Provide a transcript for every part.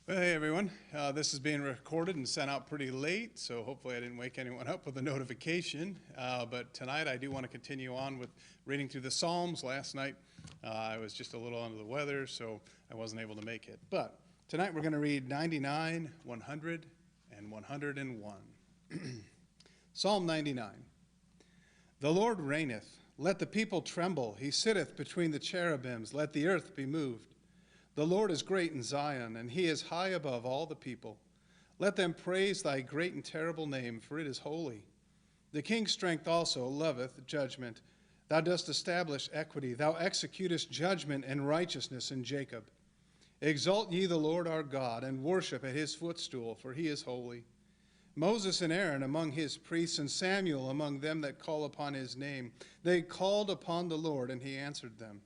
Well, hey everyone, this is being recorded and sent out pretty late, so hopefully I didn't wake anyone up with a notification. But tonight I do want to continue on with reading through the Psalms. Last night I was just a little under the weather, so I wasn't able to make it. But tonight we're going to read 99, 100, and 101. Psalm 99. The Lord reigneth, let the people tremble. He sitteth between the cherubims, let the earth be moved. The Lord is great in Zion, and he is high above all the people. Let them praise thy great and terrible name, for it is holy. The king's strength also loveth judgment. Thou dost establish equity. Thou executest judgment and righteousness in Jacob. Exalt ye the Lord our God, and worship at his footstool, for he is holy. Moses and Aaron among his priests, and Samuel among them that call upon his name. They called upon the Lord, and he answered them.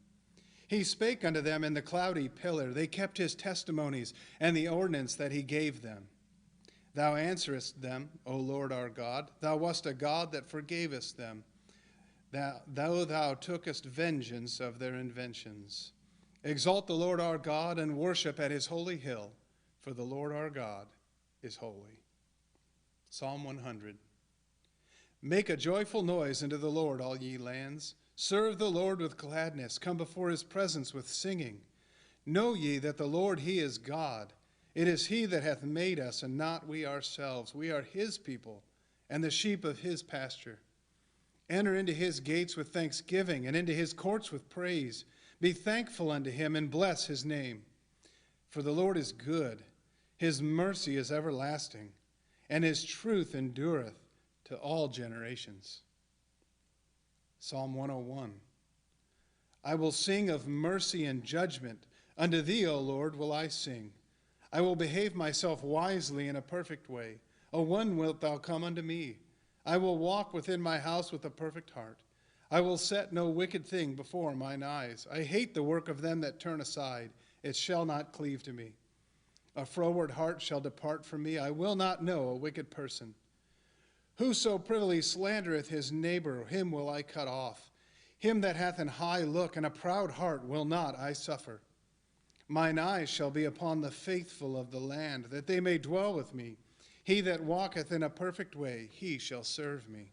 He spake unto them in the cloudy pillar. They kept his testimonies and the ordinance that he gave them. Thou answerest them, O Lord our God. Thou wast a God that forgavest them, though thou tookest vengeance of their inventions. Exalt the Lord our God, and worship at his holy hill, for the Lord our God is holy. Psalm 100. Make a joyful noise unto the Lord, all ye lands. Serve the Lord with gladness. Come before his presence with singing. Know ye that the Lord, he is God. It is he that hath made us, and not we ourselves. We are his people, and the sheep of his pasture. Enter into his gates with thanksgiving, and into his courts with praise. Be thankful unto him, and bless his name. For the Lord is good. His mercy is everlasting, and his truth endureth to all generations. Psalm 101. I will sing of mercy and judgment. Unto thee, O Lord, will I sing. I will behave myself wisely in a perfect way. O when wilt thou come unto me? I will walk within my house with a perfect heart. I will set no wicked thing before mine eyes. I hate the work of them that turn aside. It shall not cleave to me. A froward heart shall depart from me. I will not know a wicked person. Whoso privily slandereth his neighbor, him will I cut off. Him that hath an high look and a proud heart will not I suffer. Mine eyes shall be upon the faithful of the land, that they may dwell with me. He that walketh in a perfect way, he shall serve me.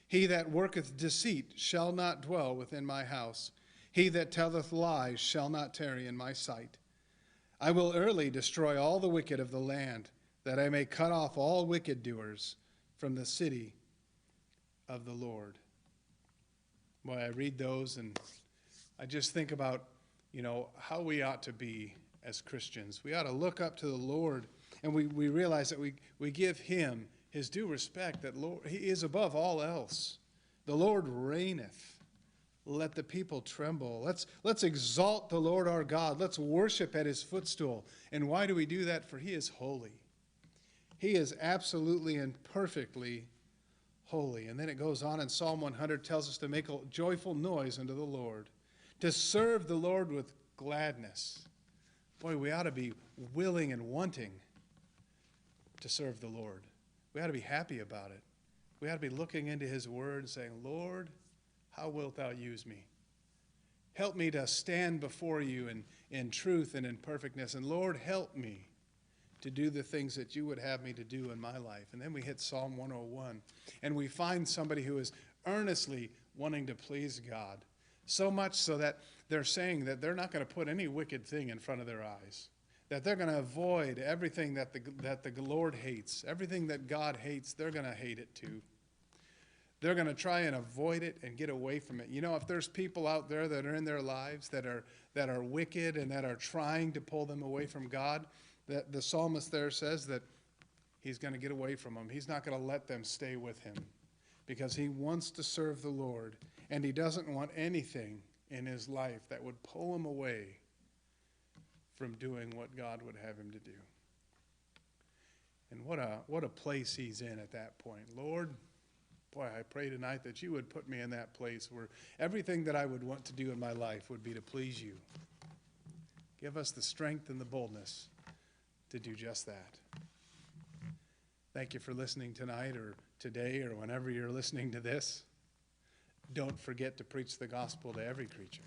He that worketh deceit shall not dwell within my house. He that telleth lies shall not tarry in my sight. I will early destroy all the wicked of the land, that I may cut off all wicked doers from the city of the Lord. Boy, I read those and I just think about, how we ought to be as Christians. We ought to look up to the Lord, and we realize that we give him his due respect, that Lord, he is above all else. The Lord reigneth. Let the people tremble. Let's exalt the Lord our God. Let's worship at his footstool. And why do we do that? For he is holy. He is absolutely and perfectly holy. And then it goes on in Psalm 100, tells us to make a joyful noise unto the Lord, to serve the Lord with gladness. Boy, we ought to be willing and wanting to serve the Lord. We ought to be happy about it. We ought to be looking into his word and saying, Lord, how wilt thou use me? Help me to stand before you in truth and in perfectness. And Lord, help me to do the things that you would have me to do in my life. And then we hit Psalm 101, and we find somebody who is earnestly wanting to please God, so much so that they're saying that they're not going to put any wicked thing in front of their eyes, that they're going to avoid everything that the Lord hates, everything that God hates, they're going to hate it too. They're going to try and avoid it and get away from it. If there's people out there that are in their lives that are wicked and that are trying to pull them away from God, that the psalmist there says that he's going to get away from them. He's not going to let them stay with him because he wants to serve the Lord, and he doesn't want anything in his life that would pull him away from doing what God would have him to do. And what a place he's in at that point. Lord, boy, I pray tonight that you would put me in that place where everything that I would want to do in my life would be to please you. Give us the strength and the boldness to do just that. Thank you for listening tonight or today or whenever you're listening to this. Don't forget to preach the gospel to every creature.